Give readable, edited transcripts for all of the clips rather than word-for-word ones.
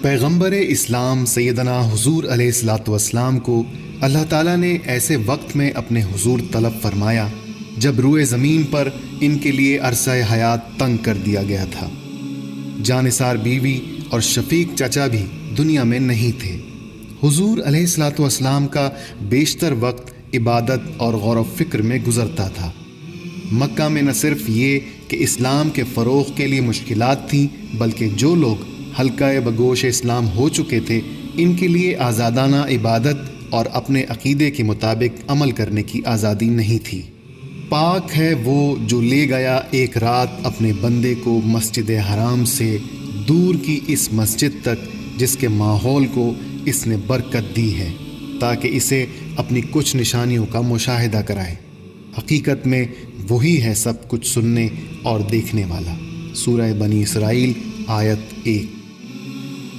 پیغمبر اسلام سیدنا حضور علیہ الصلاۃ والسلام کو اللہ تعالیٰ نے ایسے وقت میں اپنے حضور طلب فرمایا جب روئے زمین پر ان کے لیے عرصہ حیات تنگ کر دیا گیا تھا۔ جانثار بیوی اور شفیق چچا بھی دنیا میں نہیں تھے۔ حضور علیہ الصلاۃ والسلام کا بیشتر وقت عبادت اور غور و فکر میں گزرتا تھا۔ مکہ میں نہ صرف یہ کہ اسلام کے فروغ کے لیے مشکلات تھیں، بلکہ جو لوگ حلقہ بگوش اسلام ہو چکے تھے ان کے لیے آزادانہ عبادت اور اپنے عقیدے کے مطابق عمل کرنے کی آزادی نہیں تھی۔ پاک ہے وہ جو لے گیا ایک رات اپنے بندے کو مسجد حرام سے دور کی اس مسجد تک جس کے ماحول کو اس نے برکت دی ہے تاکہ اسے اپنی کچھ نشانیوں کا مشاہدہ کرائے۔ حقیقت میں وہی ہے سب کچھ سننے اور دیکھنے والا۔ سورہ بنی اسرائیل آیت 1۔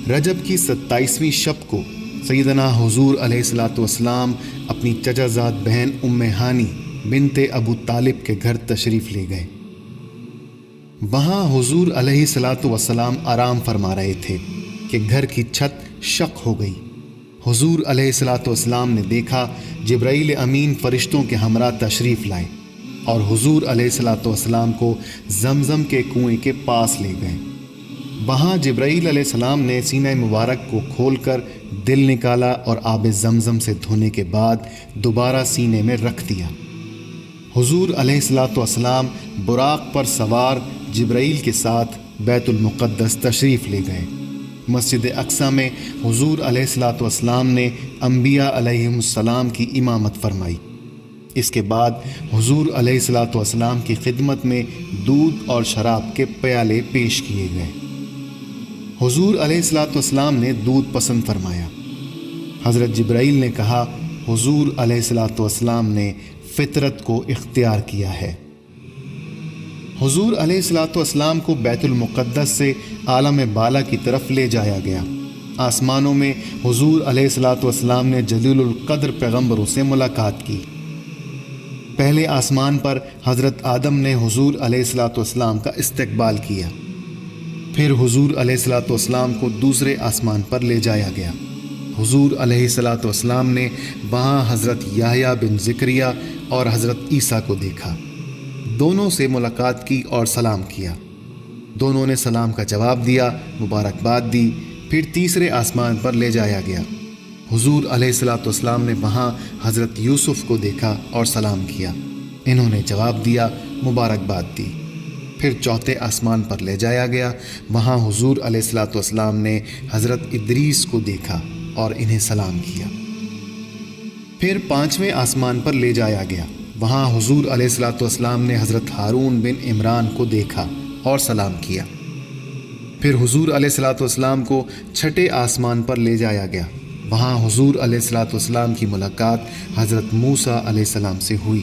رجب کی 27ویں شب کو سیدنا حضور علیہ الصلاۃ والسلام اپنی چچا زاد بہن ام ہانی بنت ابو طالب کے گھر تشریف لے گئے۔ وہاں حضور علیہ الصلاۃ والسلام آرام فرما رہے تھے کہ گھر کی چھت شق ہو گئی۔ حضور علیہ الصلاۃ والسلام نے دیکھا جبرائیل امین فرشتوں کے ہمراہ تشریف لائے اور حضور علیہ الصلاۃ والسلام کو زمزم کے کنویں کے پاس لے گئے۔ وہاں جبرائیل علیہ السلام نے سینہ مبارک کو کھول کر دل نکالا اور آب زمزم سے دھونے کے بعد دوبارہ سینے میں رکھ دیا۔ حضور علیہ الصلاۃ والسلام براق پر سوار جبرائیل کے ساتھ بیت المقدس تشریف لے گئے۔ مسجد اقصیٰ میں حضور علیہ الصلاۃ والسلام نے انبیاء علیہم السلام کی امامت فرمائی۔ اس کے بعد حضور علیہ الصلاۃ والسلام کی خدمت میں دودھ اور شراب کے پیالے پیش کیے گئے۔ حضور علیہ الصلاۃ والسلام نے دودھ پسند فرمایا۔ حضرت جبرائیل نے کہا حضور علیہ الصلاۃ والسلام نے فطرت کو اختیار کیا ہے۔ حضور علیہ الصلاۃ والسلام کو بیت المقدس سے عالم بالا کی طرف لے جایا گیا۔ آسمانوں میں حضور علیہ الصلاۃ والسلام نے جلیل القدر پیغمبروں سے ملاقات کی۔ پہلے آسمان پر حضرت آدم نے حضور علیہ الصلاۃ والسلام کا استقبال کیا۔ پھر حضور علیہ الصلاۃ والسلام کو دوسرے آسمان پر لے جایا گیا۔ حضور علیہ الصلاۃ والسلام نے وہاں حضرت یحییٰ بن زکریہ اور حضرت عیسیٰ کو دیکھا۔ دونوں سے ملاقات کی اور سلام کیا۔ دونوں نے سلام کا جواب دیا، مبارکباد دی۔ پھر تیسرے آسمان پر لے جایا گیا۔ حضور علیہ الصلاۃ والسلام نے وہاں حضرت یوسف کو دیکھا اور سلام کیا۔ انہوں نے جواب دیا، مبارکباد دی۔ پھر چوتھے آسمان پر لے جایا گیا۔ وہاں حضور علیہ الصلاۃ والسلام نے حضرت ادریس کو دیکھا اور انہیں سلام کیا۔ پھر پانچویں آسمان پر لے جایا گیا۔ وہاں حضور علیہ الصلاۃ والسلام نے حضرت ہارون بن عمران کو دیکھا اور سلام کیا۔ پھر حضور علیہ الصلاۃ والسلام کو چھٹے آسمان پر لے جایا گیا۔ وہاں حضور علیہ الصلاۃ والسلام کی ملاقات حضرت موسیٰ علیہ السلام سے ہوئی۔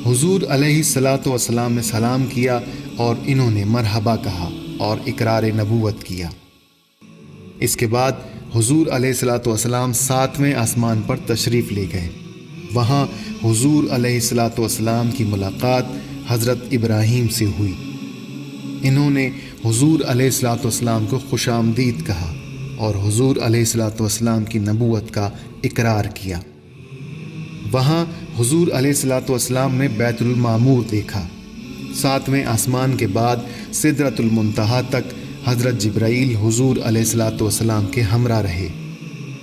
حضور علیہ الصلاۃ والسلام نے سلام کیا اور انہوں نے مرحبا کہا اور اقرار نبوت کیا۔ اس کے بعد حضور علیہ الصلاۃ والسلام ساتویں آسمان پر تشریف لے گئے۔ وہاں حضور علیہ الصلاۃ والسلام کی ملاقات حضرت ابراہیم سے ہوئی۔ انہوں نے حضور علیہ الصلاۃ والسلام کو خوش آمدید کہا اور حضور علیہ الصلاۃ والسلام کی نبوت کا اقرار کیا۔ وہاں حضور علیہ الصلاۃ والسلام نے بیت المعمور دیکھا۔ ساتویں آسمان کے بعد سدرۃ المنتہا تک حضرت جبرائیل حضور علیہ الصلاۃ والسلام کے ہمراہ رہے۔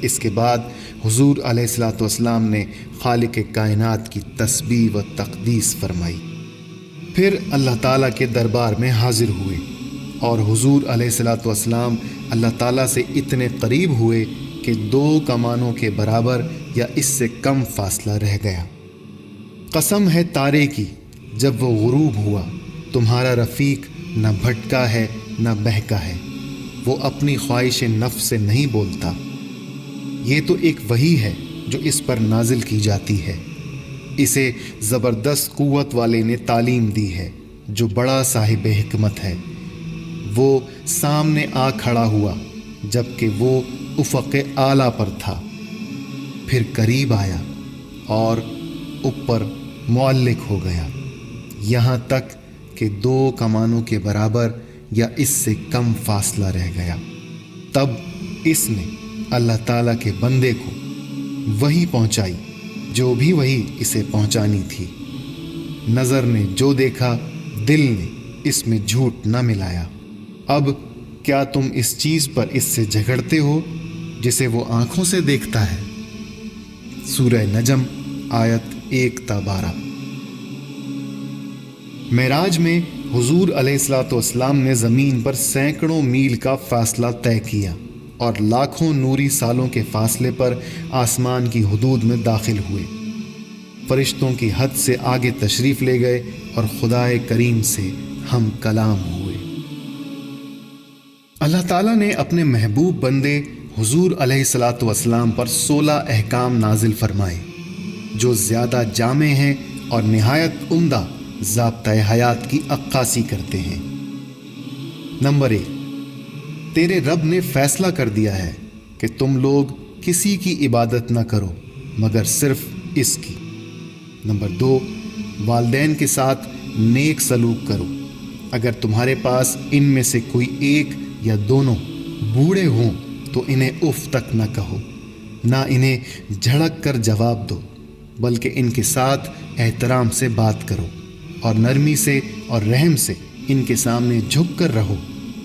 اس کے بعد حضور علیہ الصلاۃ والسلام نے خالق کائنات کی تسبیح و تقدیس فرمائی۔ پھر اللہ تعالیٰ کے دربار میں حاضر ہوئے اور حضور علیہ الصلاۃ والسلام اللہ تعالیٰ سے اتنے قریب ہوئے کہ 2 کمانوں کے برابر یا اس سے کم فاصلہ رہ گیا۔ قسم ہے تارے کی، جب وہ غروب ہوا تمہارا رفیق نہ بھٹکا ہے نہ بہکا ہے، وہ اپنی خواہش نفس سے نہیں بولتا۔ یہ تو ایک وحی ہے جو اس پر نازل کی جاتی ہے۔ اسے زبردست قوت والے نے تعلیم دی ہے جو بڑا صاحب حکمت ہے۔ وہ سامنے آ کھڑا ہوا جبکہ وہ افق اعلیٰ پر تھا، پھر قریب آیا اور اوپر معلق ہو گیا، یہاں تک کہ 2 کمانوں کے برابر یا اس سے کم فاصلہ رہ گیا۔ تب اس نے اللہ تعالیٰ کے بندے کو وہی پہنچائی جو بھی وہی اسے پہنچانی تھی۔ نظر نے جو دیکھا دل نے اس میں جھوٹ نہ ملایا۔ اب کیا تم اس چیز پر اس سے جھگڑتے ہو جسے وہ آنکھوں سے دیکھتا ہے؟ سورہ نجم آیت 1-12۔ معراج میں حضور علیہ الصلوۃ والسلام نے زمین پر سینکڑوں میل کا فاصلہ طے کیا اور لاکھوں نوری سالوں کے فاصلے پر آسمان کی حدود میں داخل ہوئے۔ فرشتوں کی حد سے آگے تشریف لے گئے اور خدائے کریم سے ہم کلام ہوئے۔ اللہ تعالیٰ نے اپنے محبوب بندے حضور علیہ الصلوۃ والسلام پر 16 احکام نازل فرمائے جو زیادہ جامع ہیں اور نہایت عمدہ ضابطۂ حیات کی عکاسی کرتے ہیں۔ نمبر 1، تیرے رب نے فیصلہ کر دیا ہے کہ تم لوگ کسی کی عبادت نہ کرو مگر صرف اس کی۔ نمبر 2، والدین کے ساتھ نیک سلوک کرو۔ اگر تمہارے پاس ان میں سے کوئی ایک یا دونوں بوڑھے ہوں تو انہیں اف تک نہ کہو، نہ انہیں جھڑک کر جواب دو، بلکہ ان کے ساتھ احترام سے بات کرو اور نرمی سے اور رحم سے ان کے سامنے جھک کر رہو،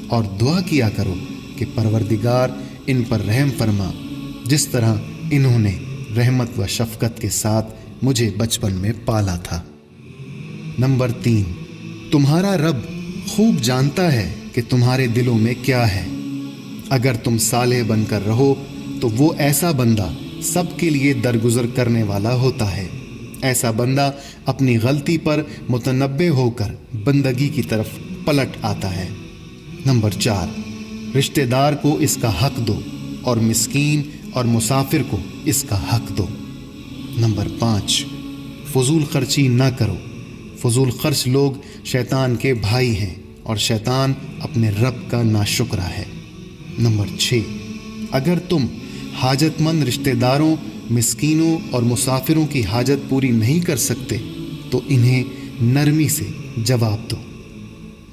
اور دعا کیا کرو کہ پروردگار ان پر رحم فرما جس طرح انہوں نے رحمت و شفقت کے ساتھ مجھے بچپن میں پالا تھا۔ نمبر 3، تمہارا رب خوب جانتا ہے کہ تمہارے دلوں میں کیا ہے۔ اگر تم صالح بن کر رہو تو وہ ایسا بندہ سب کے لیے درگزر کرنے والا ہوتا ہے۔ ایسا بندہ اپنی غلطی پر متنبہ ہو کر بندگی کی طرف پلٹ آتا ہے۔ نمبر 4، رشتہ دار کو اس کا حق دو اور مسکین اور مسافر کو اس کا حق دو۔ نمبر 5، فضول خرچی نہ کرو۔ فضول خرچ لوگ شیطان کے بھائی ہیں اور شیطان اپنے رب کا ناشکرا ہے۔ نمبر 6، اگر تم حاجت مند رشتہ داروں، مسکینوں اور مسافروں کی حاجت پوری نہیں کر سکتے تو انہیں نرمی سے جواب دو۔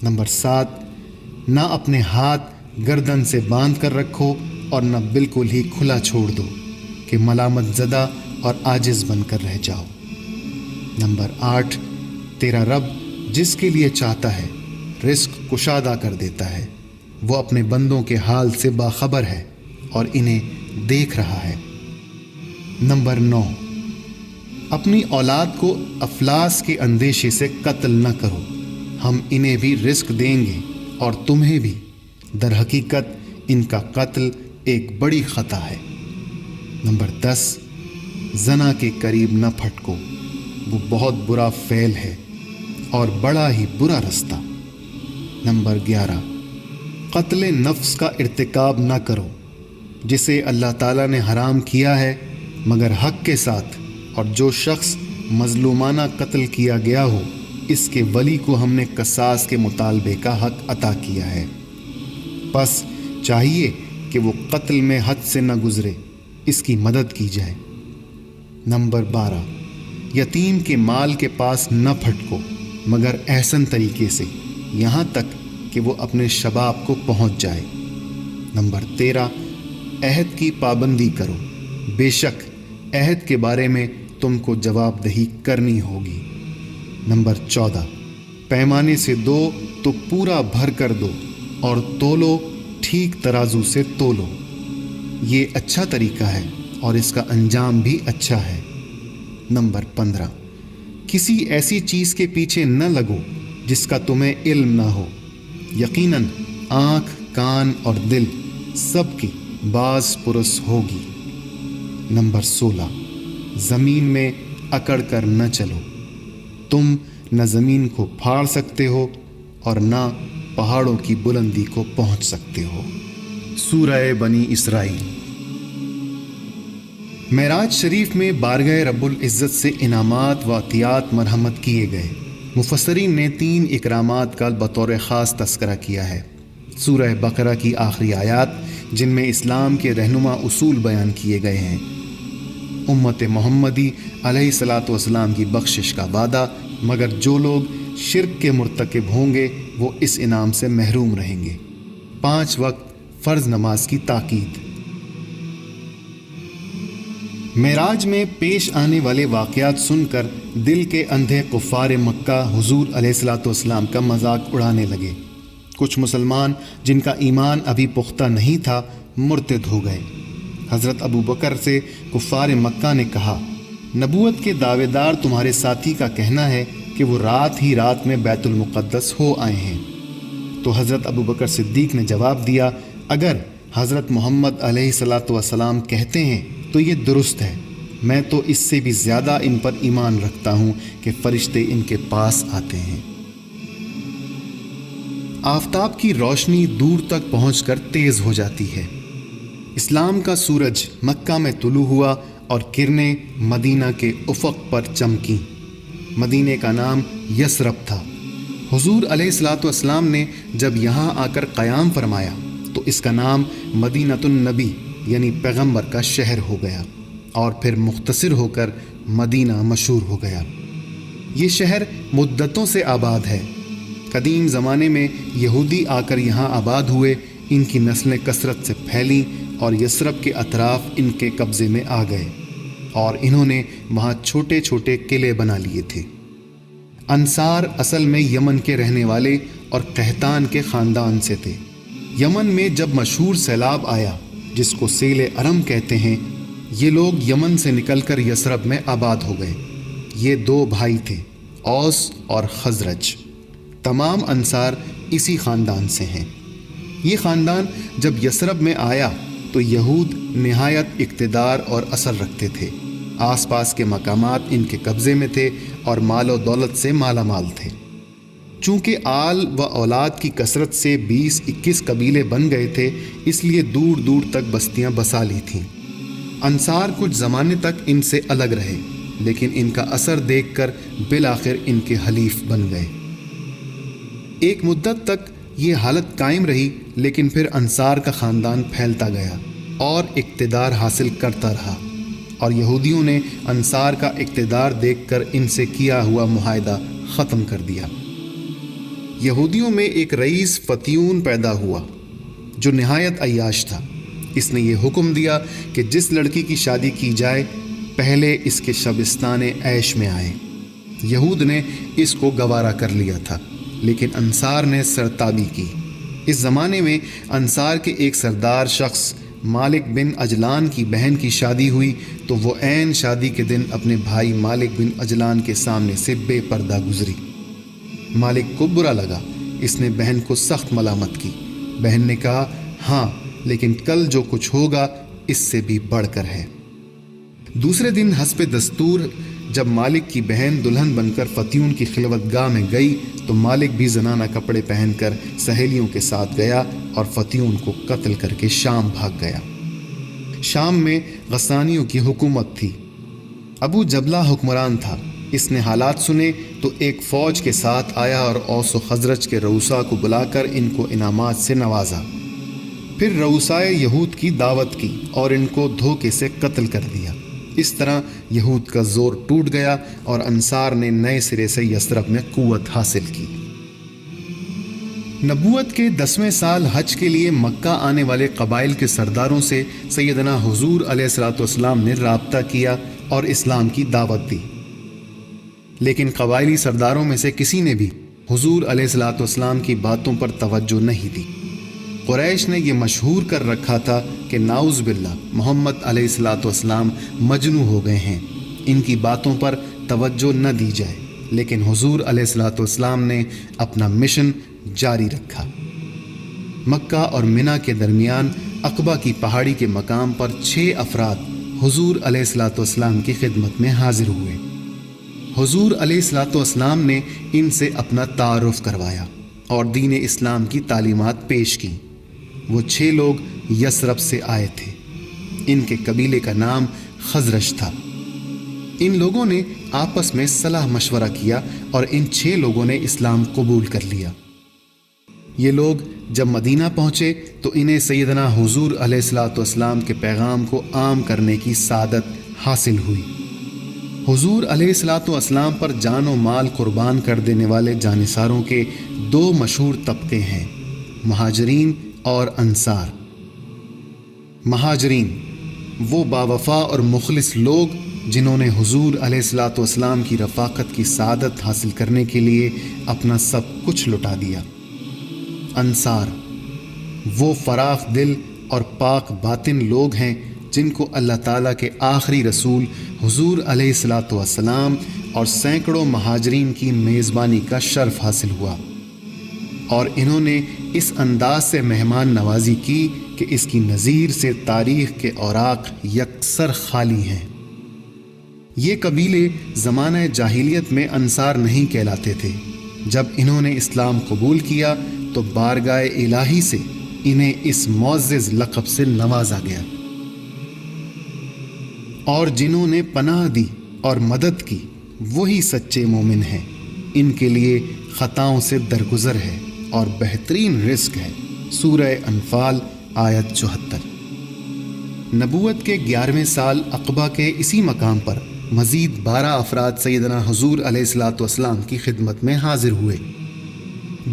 نمبر 7، نہ اپنے ہاتھ گردن سے باندھ کر رکھو اور نہ بالکل ہی کھلا چھوڑ دو کہ ملامت زدہ اور عاجز بن کر رہ جاؤ۔ نمبر 8، تیرا رب جس کے لیے چاہتا ہے رزق کشادہ کر دیتا ہے، وہ اپنے بندوں کے حال سے باخبر ہے اور انہیں دیکھ رہا ہے۔ نمبر 9، اپنی اولاد کو افلاس کے اندیشے سے قتل نہ کرو، ہم انہیں بھی رزق دیں گے اور تمہیں بھی، در حقیقت ان کا قتل ایک بڑی خطا ہے۔ نمبر 10، زنا کے قریب نہ پھٹکو، وہ بہت برا فعل ہے اور بڑا ہی برا رستہ۔ نمبر 11، قتل نفس کا ارتکاب نہ کرو جسے اللہ تعالیٰ نے حرام کیا ہے مگر حق کے ساتھ، اور جو شخص مظلومانہ قتل کیا گیا ہو اس کے ولی کو ہم نے قصاص کے مطالبے کا حق عطا کیا ہے، پس چاہیے کہ وہ قتل میں حد سے نہ گزرے، اس کی مدد کی جائے۔ نمبر 12، یتیم کے مال کے پاس نہ پھٹکو مگر احسن طریقے سے، یہاں تک کہ وہ اپنے شباب کو پہنچ جائے۔ نمبر 13، عہد کی پابندی کرو، بے شک عہد کے بارے میں تم کو جواب دہی کرنی ہوگی۔ نمبر 14، پیمانے سے دو تو پورا بھر کر دو اور تولو ٹھیک ترازو سے تولو، یہ اچھا طریقہ ہے اور اس کا انجام بھی اچھا ہے۔ نمبر 15، کسی ایسی چیز کے پیچھے نہ لگو جس کا تمہیں علم نہ ہو، یقیناً آنکھ، کان اور دل سب کی باز پرس ہوگی۔ نمبر 16، زمین میں اکڑ کر نہ چلو، تم نہ زمین کو پھاڑ سکتے ہو اور نہ پہاڑوں کی بلندی کو پہنچ سکتے ہو۔ سورہ بنی اسرائیل۔ معراج شریف میں بارگاہ رب العزت سے انعامات و عطیات مرحمت کیے گئے۔ مفسرین نے 3 اکرامات کا بطور خاص تذکرہ کیا ہے۔ سورہ بقرہ کی آخری آیات جن میں اسلام کے رہنما اصول بیان کیے گئے ہیں، امت محمدی علیہ الصلاۃ والسلام کی بخشش کا وعدہ، مگر جو لوگ شرک کے مرتکب ہوں گے وہ اس انعام سے محروم رہیں گے، 5 وقت فرض نماز کی تاکید، معراج میں پیش آنے والے واقعات سن کر دل کے اندھے کفار مکہ حضور علیہ الصلوۃ والسلام کا مذاق اڑانے لگے۔ کچھ مسلمان جن کا ایمان ابھی پختہ نہیں تھا مرتد ہو گئے۔ حضرت ابو بکر سے کفار مکہ نے کہا، نبوت کے دعوے دار تمہارے ساتھی کا کہنا ہے کہ وہ رات ہی رات میں بیت المقدس ہو آئے ہیں۔ تو حضرت ابو بکر صدیق نے جواب دیا، اگر حضرت محمد علیہ الصلوۃ والسلام کہتے ہیں تو یہ درست ہے، میں تو اس سے بھی زیادہ ان پر ایمان رکھتا ہوں کہ فرشتے ان کے پاس آتے ہیں۔ آفتاب کی روشنی دور تک پہنچ کر تیز ہو جاتی ہے۔ اسلام کا سورج مکہ میں طلوع ہوا اور کرنیں مدینہ کے افق پر چمکیں۔ مدینہ کا نام یثرب تھا۔ حضور علیہ الصلوۃ والسلام نے جب یہاں آ کر قیام فرمایا تو اس کا نام مدینۃ النبی یعنی پیغمبر کا شہر ہو گیا اور پھر مختصر ہو کر مدینہ مشہور ہو گیا۔ یہ شہر مدتوں سے آباد ہے۔ قدیم زمانے میں یہودی آ کر یہاں آباد ہوئے، ان کی نسلیں کثرت سے پھیلیں اور یثرب کے اطراف ان کے قبضے میں آ گئے اور انہوں نے وہاں چھوٹے چھوٹے قلعے بنا لیے تھے۔ انصار اصل میں یمن کے رہنے والے اور قحطان کے خاندان سے تھے۔ یمن میں جب مشہور سیلاب آیا جس کو سیل ارم کہتے ہیں، یہ لوگ یمن سے نکل کر یثرب میں آباد ہو گئے۔ یہ دو بھائی تھے، اوس اور خزرج۔ تمام انصار اسی خاندان سے ہیں۔ یہ خاندان جب یثرب میں آیا تو یہود نہایت اقتدار اور اثر رکھتے تھے۔ آس پاس کے مقامات ان کے قبضے میں تھے اور مال و دولت سے مالا مال تھے۔ چونکہ آل و اولاد کی کثرت سے 20-21 قبیلے بن گئے تھے، اس لیے دور دور تک بستیاں بسا لی تھیں۔ انصار کچھ زمانے تک ان سے الگ رہے، لیکن ان کا اثر دیکھ کر بالآخر ان کے حلیف بن گئے۔ ایک مدت تک یہ حالت قائم رہی، لیکن پھر انصار کا خاندان پھیلتا گیا اور اقتدار حاصل کرتا رہا، اور یہودیوں نے انصار کا اقتدار دیکھ کر ان سے کیا ہوا معاہدہ ختم کر دیا۔ یہودیوں میں ایک رئیس فتیون پیدا ہوا جو نہایت عیاش تھا۔ اس نے یہ حکم دیا کہ جس لڑکی کی شادی کی جائے پہلے اس کے شبستان عیش میں آئے۔ یہود نے اس کو گوارا کر لیا تھا، لیکن انصار نے سرتابی کی۔ اس زمانے میں انصار کے ایک سردار شخص مالک بن اجلان کی بہن کی شادی ہوئی تو وہ عین شادی کے دن اپنے بھائی مالک بن اجلان کے سامنے سے بے پردہ گزری۔ مالک کو برا لگا، اس نے بہن کو سخت ملامت کی۔ بہن نے کہا، ہاں لیکن کل جو کچھ ہوگا اس سے بھی بڑھ کر ہے۔ دوسرے دن حسب دستور جب مالک کی بہن دلہن بن کر فتیون کی خلوت گاہ میں گئی تو مالک بھی زنانہ کپڑے پہن کر سہیلیوں کے ساتھ گیا اور فتیون کو قتل کر کے شام بھاگ گیا۔ شام میں غسانیوں کی حکومت تھی۔ ابو جبلہ حکمران تھا۔ اس نے حالات سنے تو ایک فوج کے ساتھ آیا اور اوس و خزرج کے رؤساء کو بلا کر ان کو انعامات سے نوازا۔ پھر رؤسائے یہود کی دعوت کی اور ان کو دھوکے سے قتل کر دیا۔ اس طرح یہود کا زور ٹوٹ گیا اور انصار نے نئے سرے سے یثرب میں قوت حاصل کی۔ نبوت کے 10ویں سال حج کے لیے مکہ آنے والے قبائل کے سرداروں سے سیدنا حضور علیہ الصلوۃ والسلام نے رابطہ کیا اور اسلام کی دعوت دی، لیکن قبائلی سرداروں میں سے کسی نے بھی حضور علیہ الصلوۃ والسلام کی باتوں پر توجہ نہیں دی۔ قریش نے یہ مشہور کر رکھا تھا کہ نعوذ باللہ محمد علیہ الصلوۃ والسلام مجنون ہو گئے ہیں، ان کی باتوں پر توجہ نہ دی جائے، لیکن حضور علیہ الصلوۃ والسلام نے اپنا مشن جاری رکھا۔ مکہ اور منی کے درمیان عقبہ کی پہاڑی کے مقام پر 6 افراد حضور علیہ الصلوۃ والسلام کی خدمت میں حاضر ہوئے۔ حضور علیہ الصلوۃ والسلام نے ان سے اپنا تعارف کروایا اور دین اسلام کی تعلیمات پیش کی۔ وہ 6 لوگ یثرب سے آئے تھے۔ ان کے قبیلے کا نام خزرج تھا۔ ان لوگوں نے آپس میں صلاح مشورہ کیا اور ان 6 لوگوں نے اسلام قبول کر لیا۔ یہ لوگ جب مدینہ پہنچے تو انہیں سیدنا حضور علیہ الصلوۃ والسلام کے پیغام کو عام کرنے کی سعادت حاصل ہوئی۔ حضور علیہ الصلوۃ والسلام پر جان و مال قربان کر دینے والے جانثاروں کے 2 مشہور طبقے ہیں، مہاجرین اور انصار۔ مہاجرین وہ باوفا اور مخلص لوگ جنہوں نے حضور علیہ الصلوۃ والسلام کی رفاقت کی سعادت حاصل کرنے کے لیے اپنا سب کچھ لٹا دیا۔ انصار وہ فراخ دل اور پاک باطن لوگ ہیں جن کو اللہ تعالیٰ کے آخری رسول حضور علیہ الصلوۃ والسلام اور سینکڑوں مہاجرین کی میزبانی کا شرف حاصل ہوا، اور انہوں نے اس انداز سے مہمان نوازی کی کہ اس کی نظیر سے تاریخ کے اوراق یکسر خالی ہیں۔ یہ قبیلے زمانہ جاہلیت میں انصار نہیں کہلاتے تھے۔ جب انہوں نے اسلام قبول کیا تو بارگاہ الہی سے انہیں اس معزز لقب سے نوازا گیا، اور جنہوں نے پناہ دی اور مدد کی وہی سچے مومن ہیں۔ ان کے لیے خطاؤں سے درگزر ہے اور بہترین رزق ہے۔ سورہ انفال آیت 74۔ نبوت کے 11ویں سال عقبہ کے اسی مقام پر مزید 12 افراد سیدنا حضور علیہ الصلوۃ والسلام کی خدمت میں حاضر ہوئے۔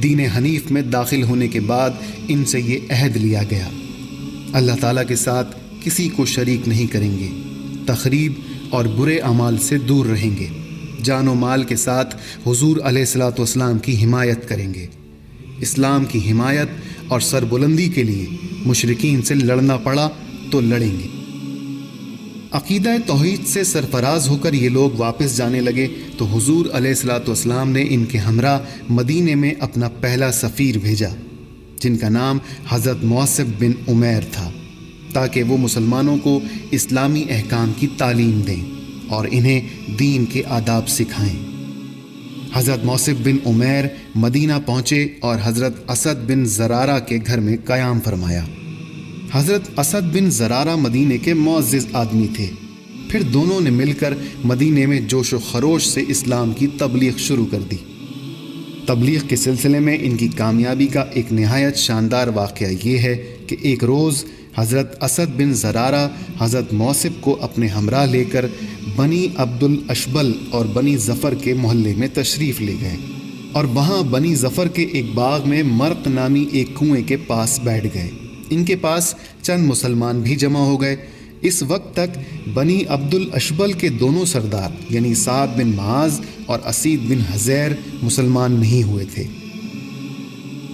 دین حنیف میں داخل ہونے کے بعد ان سے یہ عہد لیا گیا، اللہ تعالیٰ کے ساتھ کسی کو شریک نہیں کریں گے، تخریب اور برے اعمال سے دور رہیں گے، جان و مال کے ساتھ حضور علیہ الصلوۃ والسلام کی حمایت کریں گے، اسلام کی حمایت اور سربلندی کے لیے مشرکین سے لڑنا پڑا تو لڑیں گے۔ عقیدہ توحید سے سرفراز ہو کر یہ لوگ واپس جانے لگے تو حضور علیہ الصلوۃ والسلام نے ان کے ہمراہ مدینے میں اپنا پہلا سفیر بھیجا، جن کا نام حضرت موصب بن عمیر تھا، تاکہ وہ مسلمانوں کو اسلامی احکام کی تعلیم دیں اور انہیں دین کے آداب سکھائیں۔ حضرت موصب بن عمیر مدینہ پہنچے اور حضرت اسد بن زرارہ کے گھر میں قیام فرمایا۔ حضرت اسد بن زرارہ مدینے کے معزز آدمی تھے۔ پھر دونوں نے مل کر مدینے میں جوش و خروش سے اسلام کی تبلیغ شروع کر دی۔ تبلیغ کے سلسلے میں ان کی کامیابی کا ایک نہایت شاندار واقعہ یہ ہے کہ ایک روز حضرت اسد بن زرارہ حضرت موصب کو اپنے ہمراہ لے کر بنی عبد الاشبل اور بنی ظفر کے محلے میں تشریف لے گئے، اور وہاں بنی ظفر کے ایک باغ میں مرق نامی ایک کنویں کے پاس بیٹھ گئے۔ ان کے پاس چند مسلمان بھی جمع ہو گئے۔ اس وقت تک بنی عبد الاشبل کے دونوں سردار یعنی سعد بن معاذ اور اسید بن حزیر مسلمان نہیں ہوئے تھے۔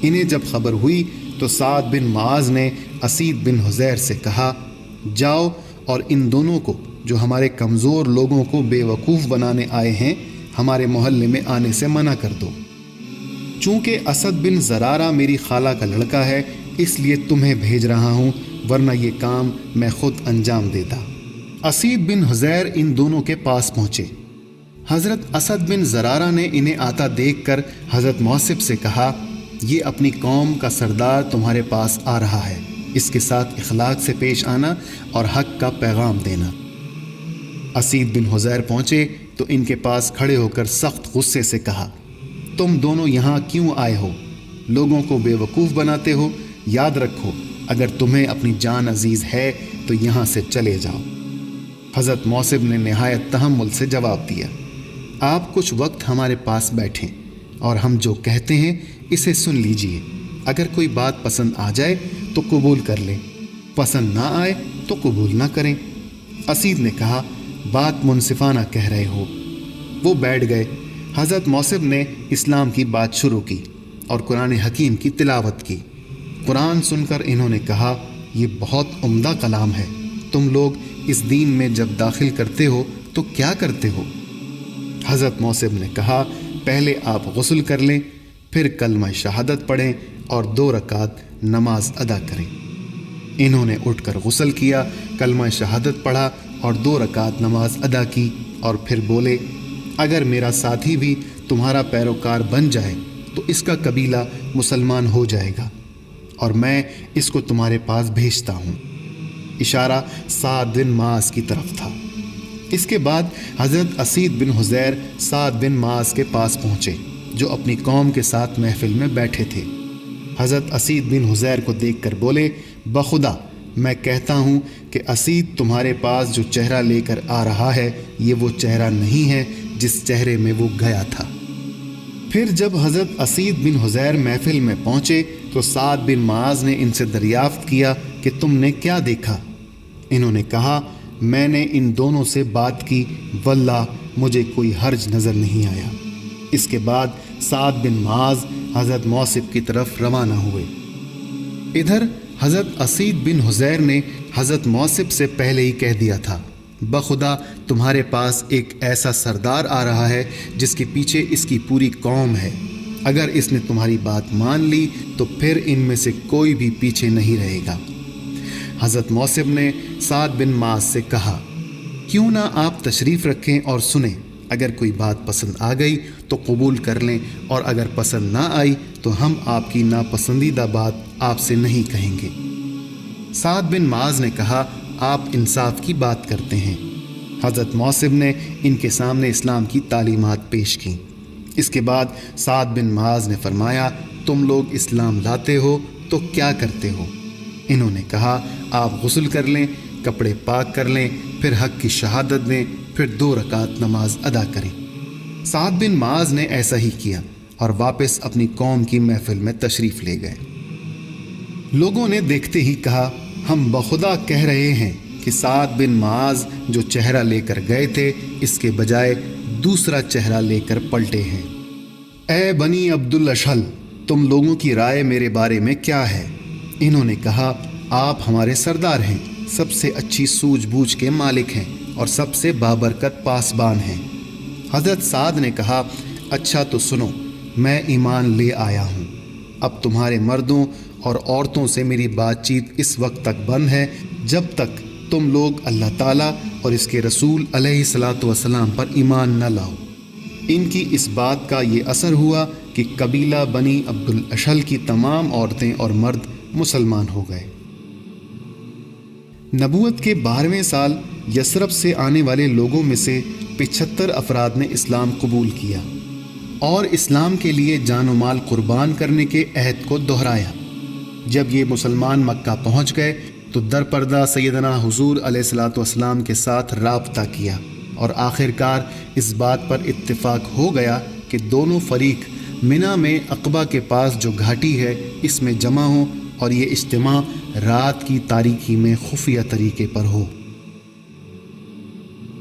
انہیں جب خبر ہوئی تو سعد بن معاذ نے اسید بن حزیر سے کہا، جاؤ اور ان دونوں کو جو ہمارے کمزور لوگوں کو بے وقوف بنانے آئے ہیں ہمارے محلے میں آنے سے منع کر دو۔ چونکہ اسد بن زرارہ میری خالہ کا لڑکا ہے اس لیے تمہیں بھیج رہا ہوں، ورنہ یہ کام میں خود انجام دیتا۔ اسید بن حزیر ان دونوں کے پاس پہنچے۔ حضرت اسد بن زرارہ نے انہیں آتا دیکھ کر حضرت موصب سے کہا، یہ اپنی قوم کا سردار تمہارے پاس آ رہا ہے، اس کے ساتھ اخلاق سے پیش آنا اور حق کا پیغام دینا۔ اسید بن حزیر پہنچے تو ان کے پاس کھڑے ہو کر سخت غصے سے کہا، تم دونوں یہاں کیوں آئے ہو؟ لوگوں کو بے وقوف بناتے ہو؟ یاد رکھو اگر تمہیں اپنی جان عزیز ہے تو یہاں سے چلے جاؤ۔ حضرت موصب نے نہایت تحمل سے جواب دیا، آپ کچھ وقت ہمارے پاس بیٹھیں اور ہم جو کہتے ہیں اسے سن لیجئے، اگر کوئی بات پسند آ جائے تو قبول کر لیں، پسند نہ آئے تو قبول نہ کریں۔ اسید نے کہا، بات منصفانہ کہہ رہے ہو۔ وہ بیٹھ گئے۔ حضرت موصب نے اسلام کی بات شروع کی اور قرآن حکیم کی تلاوت کی۔ قرآن سن کر انہوں نے کہا، یہ بہت عمدہ کلام ہے، تم لوگ اس دین میں جب داخل کرتے ہو تو کیا کرتے ہو؟ حضرت موصب نے کہا، پہلے آپ غسل کر لیں، پھر کلمہ شہادت پڑھیں اور 2 رکعت نماز ادا کریں۔ انہوں نے اٹھ کر غسل کیا، کلمہ شہادت پڑھا اور 2 رکعت نماز ادا کی، اور پھر بولے، اگر میرا ساتھی بھی تمہارا پیروکار بن جائے تو اس کا قبیلہ مسلمان ہو جائے گا اور میں اس کو تمہارے پاس بھیجتا ہوں۔ اشارہ سعد بن معاذ کی طرف تھا۔ اس کے بعد حضرت اسید بن حزیر سعد بن معاذ کے پاس پہنچے جو اپنی قوم کے ساتھ محفل میں بیٹھے تھے۔ حضرت اسید بن حزیر کو دیکھ کر بولے، بخدا میں کہتا ہوں کہ اسید تمہارے پاس جو چہرہ لے کر آ رہا ہے یہ وہ چہرہ نہیں ہے جس چہرے میں وہ گیا تھا۔ پھر جب حضرت اسید بن حزیر محفل میں پہنچے تو سعد بن معاذ نے ان سے دریافت کیا کہ تم نے کیا دیکھا؟ انہوں نے کہا میں نے ان دونوں سے بات کی، واللہ مجھے کوئی حرج نظر نہیں آیا۔ اس کے بعد سعد بن معاذ حضرت موصب کی طرف روانہ ہوئے۔ ادھر حضرت اسید بن حذیر نے حضرت موصب سے پہلے ہی کہہ دیا تھا، بخدا تمہارے پاس ایک ایسا سردار آ رہا ہے جس کے پیچھے اس کی پوری قوم ہے، اگر اس نے تمہاری بات مان لی تو پھر ان میں سے کوئی بھی پیچھے نہیں رہے گا۔ حضرت موصب نے سعد بن معاذ سے کہا، کیوں نہ آپ تشریف رکھیں اور سنیں، اگر کوئی بات پسند آ گئی تو قبول کر لیں، اور اگر پسند نہ آئی تو ہم آپ کی ناپسندیدہ بات آپ سے نہیں کہیں گے۔ سعد بن معاذ نے کہا، آپ انصاف کی بات کرتے ہیں۔ حضرت موصب نے ان کے سامنے اسلام کی تعلیمات پیش کیں۔ اس کے بعد سعد بن معاذ نے فرمایا، تم لوگ اسلام لاتے ہو تو کیا کرتے ہو؟ انہوں نے کہا، آپ غسل کر لیں، کپڑے پاک کر لیں، پھر حق کی شہادت دیں، پھر 2 رکعت نماز ادا کریں۔ سعد بن معاذ نے ایسا ہی کیا اور واپس اپنی قوم کی محفل میں تشریف لے گئے۔ لوگوں نے دیکھتے ہی کہا، ہم بخدا کہہ رہے ہیں کہ سعد بن معاذ جو چہرہ لے کر گئے تھے اس کے بجائے دوسرا چہرہ لے کر پلٹے ہیں۔ اے بنی عبد الاشہل، تم لوگوں کی رائے میرے بارے میں کیا ہے؟ انہوں نے کہا، آپ ہمارے سردار ہیں، سب سے اچھی سوجھ بوجھ کے مالک ہیں اور سب سے بابرکت پاسبان ہیں۔ حضرت سعد نے کہا، اچھا تو سنو، میں ایمان لے آیا ہوں۔ اب تمہارے مردوں اور عورتوں سے میری بات چیت اس وقت تک بند ہے جب تک تم لوگ اللہ تعالیٰ اور اس کے رسول علیہ الصلاۃ والسلام پر ایمان نہ لاؤ۔ ان کی اس بات کا یہ اثر ہوا کہ قبیلہ بنی عبد الاشہل کی تمام عورتیں اور مرد مسلمان ہو گئے۔ نبوت کے 12ویں سال یثرب سے آنے والے لوگوں میں سے 75 افراد نے اسلام قبول کیا اور اسلام کے لیے جان و مال قربان کرنے کے عہد کو دہرایا۔ جب یہ مسلمان مکہ پہنچ گئے تو در پردہ سیدنا حضور علیہ الصلاۃ والسلام کے ساتھ رابطہ کیا، اور آخر کار اس بات پر اتفاق ہو گیا کہ دونوں فریق منی میں عقبہ کے پاس جو گھاٹی ہے اس میں جمع ہوں، اور یہ اجتماع رات کی تاریکی میں خفیہ طریقے پر ہو۔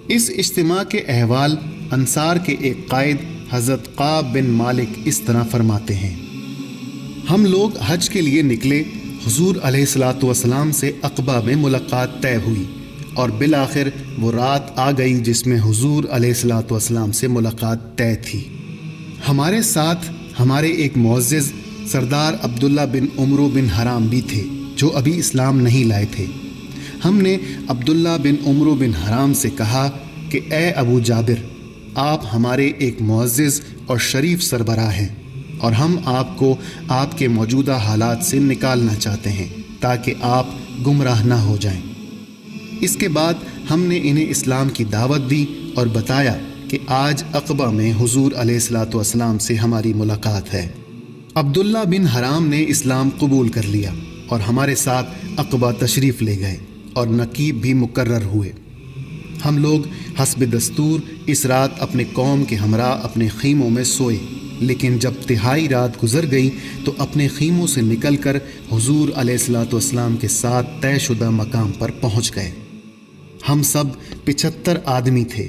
اس اجتماع کے احوال انصار کے ایک قائد حضرت قعب بن مالک اس طرح فرماتے ہیں، ہم لوگ حج کے لیے نکلے، حضور علیہ الصلاۃ والسلام سے عقبہ میں ملاقات طے ہوئی، اور بالآخر وہ رات آ گئی جس میں حضور علیہ الصلاۃ والسلام سے ملاقات طے تھی۔ ہمارے ساتھ ہمارے ایک معزز سردار عبداللہ بن عمرو بن حرام بھی تھے جو ابھی اسلام نہیں لائے تھے۔ ہم نے عبداللہ بن عمرو بن حرام سے کہا کہ اے ابو جابر، آپ ہمارے ایک معزز اور شریف سربراہ ہیں، اور ہم آپ کو آپ کے موجودہ حالات سے نکالنا چاہتے ہیں تاکہ آپ گمراہ نہ ہو جائیں۔ اس کے بعد ہم نے انہیں اسلام کی دعوت دی اور بتایا کہ آج عقبہ میں حضور علیہ الصلاۃ والسلام سے ہماری ملاقات ہے۔ عبداللہ بن حرام نے اسلام قبول کر لیا اور ہمارے ساتھ عقبہ تشریف لے گئے، اور نقیب بھی مقرر ہوئے۔ ہم لوگ حسب دستور اس رات اپنے قوم کے ہمراہ اپنے خیموں میں سوئے، لیکن جب تہائی رات گزر گئی تو اپنے خیموں سے نکل کر حضور علیہ الصلاۃ والسلام کے ساتھ طے شدہ مقام پر پہنچ گئے۔ ہم سب 75 آدمی تھے،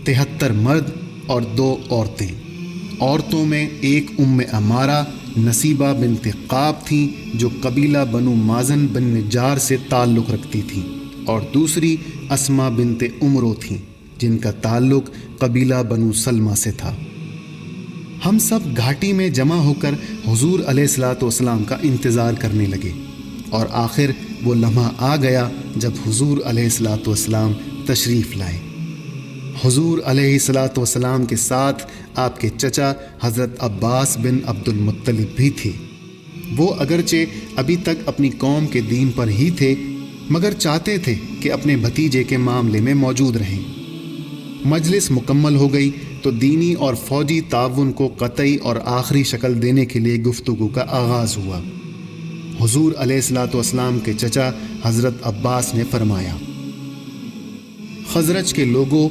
73 مرد اور 2 عورتیں۔ عورتوں میں ایک عمارہ نصیبہ بنت قعب تھیں جو قبیلہ بنو مازن بن نجار سے تعلق رکھتی تھیں، اور دوسری اسما بنت عمرو تھیں جن کا تعلق قبیلہ بنو سلمہ سے تھا۔ ہم سب گھاٹی میں جمع ہو کر حضور علیہ الصلاۃ والسلام کا انتظار کرنے لگے، اور آخر وہ لمحہ آ گیا جب حضور علیہ الصلاۃ والسلام تشریف لائے۔ حضور علیہ الصلاۃ والسلام کے ساتھ آپ کے چچا حضرت عباس بن عبد المطلب بھی تھے۔ وہ اگرچہ ابھی تک اپنی قوم کے دین پر ہی تھے، مگر چاہتے تھے کہ اپنے بھتیجے کے معاملے میں موجود رہیں۔ مجلس مکمل ہو گئی تو دینی اور فوجی تعاون کو قطعی اور آخری شکل دینے کے لیے گفتگو کا آغاز ہوا۔ حضور علیہ الصلاۃ والسلام کے چچا حضرت عباس نے فرمایا، خزرج کے لوگوں،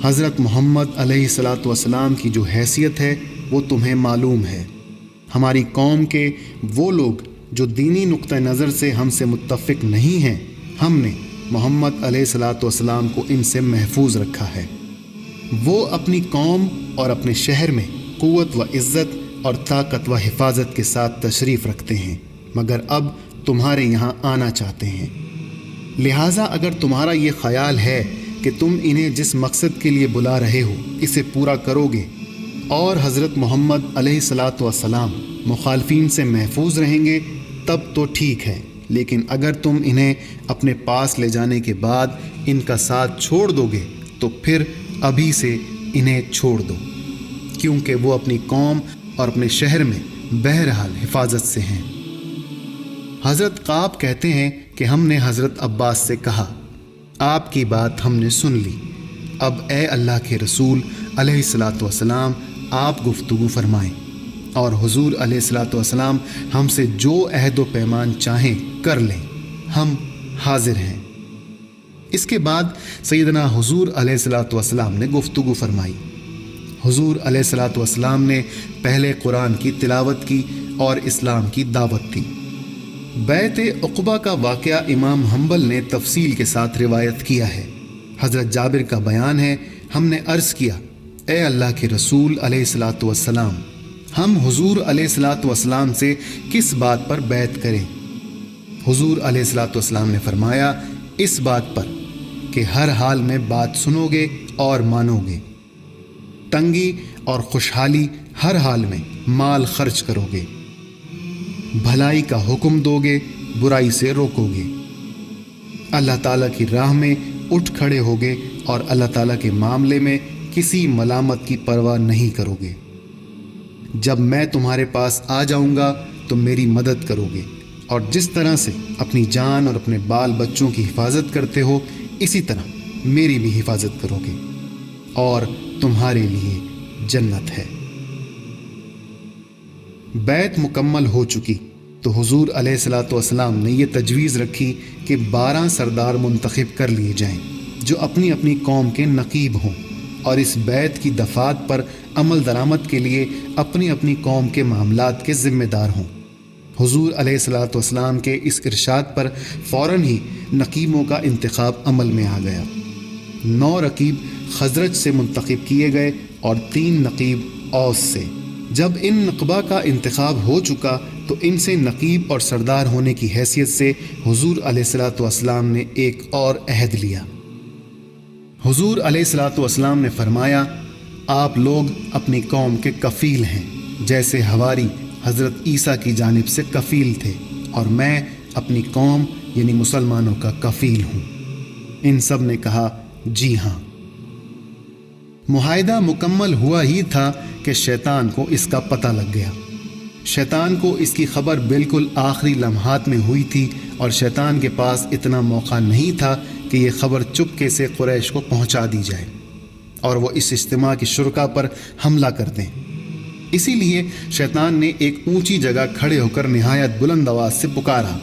حضرت محمد علیہ الصلاۃ والسلام کی جو حیثیت ہے وہ تمہیں معلوم ہے۔ ہماری قوم کے وہ لوگ جو دینی نقطہ نظر سے ہم سے متفق نہیں ہیں، ہم نے محمد علیہ الصلوۃ والسلام کو ان سے محفوظ رکھا ہے۔ وہ اپنی قوم اور اپنے شہر میں قوت و عزت اور طاقت و حفاظت کے ساتھ تشریف رکھتے ہیں، مگر اب تمہارے یہاں آنا چاہتے ہیں۔ لہٰذا اگر تمہارا یہ خیال ہے کہ تم انہیں جس مقصد کے لیے بلا رہے ہو اسے پورا کرو گے اور حضرت محمد علیہ الصلوۃ والسلام مخالفین سے محفوظ رہیں گے، تب تو ٹھیک ہے، لیکن اگر تم انہیں اپنے پاس لے جانے کے بعد ان کا ساتھ چھوڑ دو گے تو پھر ابھی سے انہیں چھوڑ دو، کیونکہ وہ اپنی قوم اور اپنے شہر میں بہرحال حفاظت سے ہیں۔ حضرت قعب کہتے ہیں کہ ہم نے حضرت عباس سے کہا، آپ کی بات ہم نے سن لی، اب اے اللہ کے رسول علیہ الصلوۃ والسلام آپ گفتگو فرمائیں، اور حضور علیہ الصلوۃ والسلام ہم سے جو عہد و پیمان چاہیں کر لیں، ہم حاضر ہیں۔ اس کے بعد سیدنا حضور علیہ الصلوۃ والسلام نے گفتگو فرمائی۔ حضور علیہ الصلوۃ والسلام نے پہلے قرآن کی تلاوت کی اور اسلام کی دعوت دی۔ بیعت عقبہ کا واقعہ امام حنبل نے تفصیل کے ساتھ روایت کیا ہے۔ حضرت جابر کا بیان ہے، ہم نے عرض کیا، اے اللہ کے رسول علیہ الصلوۃ والسلام، ہم حضور علیہ الصلوۃ والسلام سے کس بات پر بیعت کریں؟ حضور علیہ الصلوۃ والسلام نے فرمایا، اس بات پر کہ ہر حال میں بات سنو گے اور مانو گے، تنگی اور خوشحالی ہر حال میں مال خرچ کرو گے، بھلائی کا حکم دو گے، برائی سے روکو گے، اللہ تعالیٰ کی راہ میں اٹھ کھڑے ہوگے اور اللہ تعالیٰ کے معاملے میں کسی ملامت کی پرواہ نہیں کرو گے۔ جب میں تمہارے پاس آ جاؤں گا تو میری مدد کرو گے، اور جس طرح سے اپنی جان اور اپنے بال بچوں کی حفاظت کرتے ہو اسی طرح میری بھی حفاظت کرو گے، اور تمہارے لیے جنت ہے۔ بیعت مکمل ہو چکی تو حضور علیہ الصلوۃ والسلام نے یہ تجویز رکھی کہ 12 سردار منتخب کر لیے جائیں جو اپنی اپنی قوم کے نقیب ہوں، اور اس بیعت کی دفعات پر عمل درآمد کے لیے اپنی اپنی قوم کے معاملات کے ذمہ دار ہوں۔ حضور علیہ الصلوۃ والسلام کے اس ارشاد پر فوراً ہی نقیبوں کا انتخاب عمل میں آ گیا۔ 9 رقیب خزرج سے منتخب کیے گئے اور 3 نقیب اوس سے۔ جب ان نقبہ کا انتخاب ہو چکا تو ان سے نقیب اور سردار ہونے کی حیثیت سے حضور علیہ الصلوۃ والسلام نے ایک اور عہد لیا۔ حضور علیہ الصلوۃ والسلام نے فرمایا، آپ لوگ اپنی قوم کے کفیل ہیں، جیسے حواری حضرت عیسیٰ کی جانب سے کفیل تھے، اور میں اپنی قوم یعنی مسلمانوں کا کفیل ہوں۔ ان سب نے کہا، جی ہاں۔ معاہدہ مکمل ہوا ہی تھا کہ شیطان کو اس کا پتہ لگ گیا۔ شیطان کو اس کی خبر بالکل آخری لمحات میں ہوئی تھی، اور شیطان کے پاس اتنا موقع نہیں تھا کہ یہ خبر چپکے سے قریش کو پہنچا دی جائے اور وہ اس اجتماع کی شرکا پر حملہ کر دیں۔ اسی لیے شیطان نے ایک اونچی جگہ کھڑے ہو کر نہایت بلند آواز سے پکارا،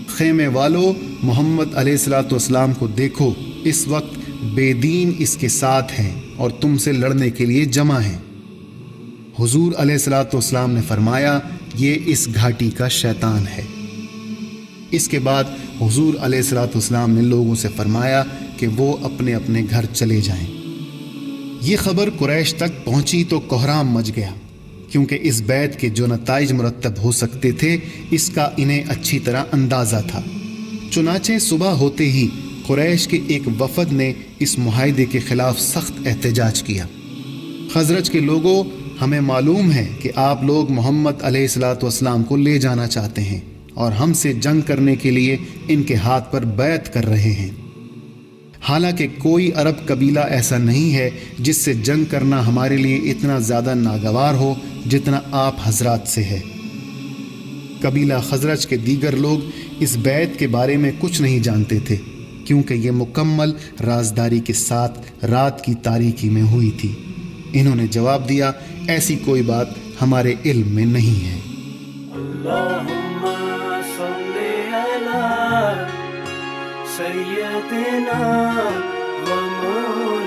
خیمے والو، محمد علیہ الصلوۃ والسلام کو دیکھو، اس وقت بے دین اس کے ساتھ ہیں اور تم سے لڑنے کے لیے جمع ہیں۔ حضور علیہ الصلوۃ والسلام نے فرمایا، یہ اس گھاٹی کا شیطان ہے۔ اس کے بعد حضور علیہ الصلوۃ والسلام نے لوگوں سے فرمایا کہ وہ اپنے اپنے گھر چلے جائیں۔ یہ خبر قریش تک پہنچی تو کوہرام مچ گیا، کیونکہ اس بیعت کے جو نتائج مرتب ہو سکتے تھے اس کا انہیں اچھی طرح اندازہ تھا۔ چنانچہ صبح ہوتے ہی قریش کے ایک وفد نے اس معاہدے کے خلاف سخت احتجاج کیا۔ خزرج کے لوگوں، ہمیں معلوم ہے کہ آپ لوگ محمد علیہ الصلوۃ والسلام کو لے جانا چاہتے ہیں اور ہم سے جنگ کرنے کے لیے ان کے ہاتھ پر بیعت کر رہے ہیں۔ حالانکہ کوئی عرب قبیلہ ایسا نہیں ہے جس سے جنگ کرنا ہمارے لیے اتنا زیادہ ناگوار ہو جتنا آپ حضرات سے ہے۔ قبیلہ خزرج کے دیگر لوگ اس بیعت کے بارے میں کچھ نہیں جانتے تھے، کیونکہ یہ مکمل رازداری کے ساتھ رات کی تاریکی میں ہوئی تھی۔ انہوں نے جواب دیا، ایسی کوئی بات ہمارے علم میں نہیں ہے۔ اللہم صلی علی سیدنا و مولانا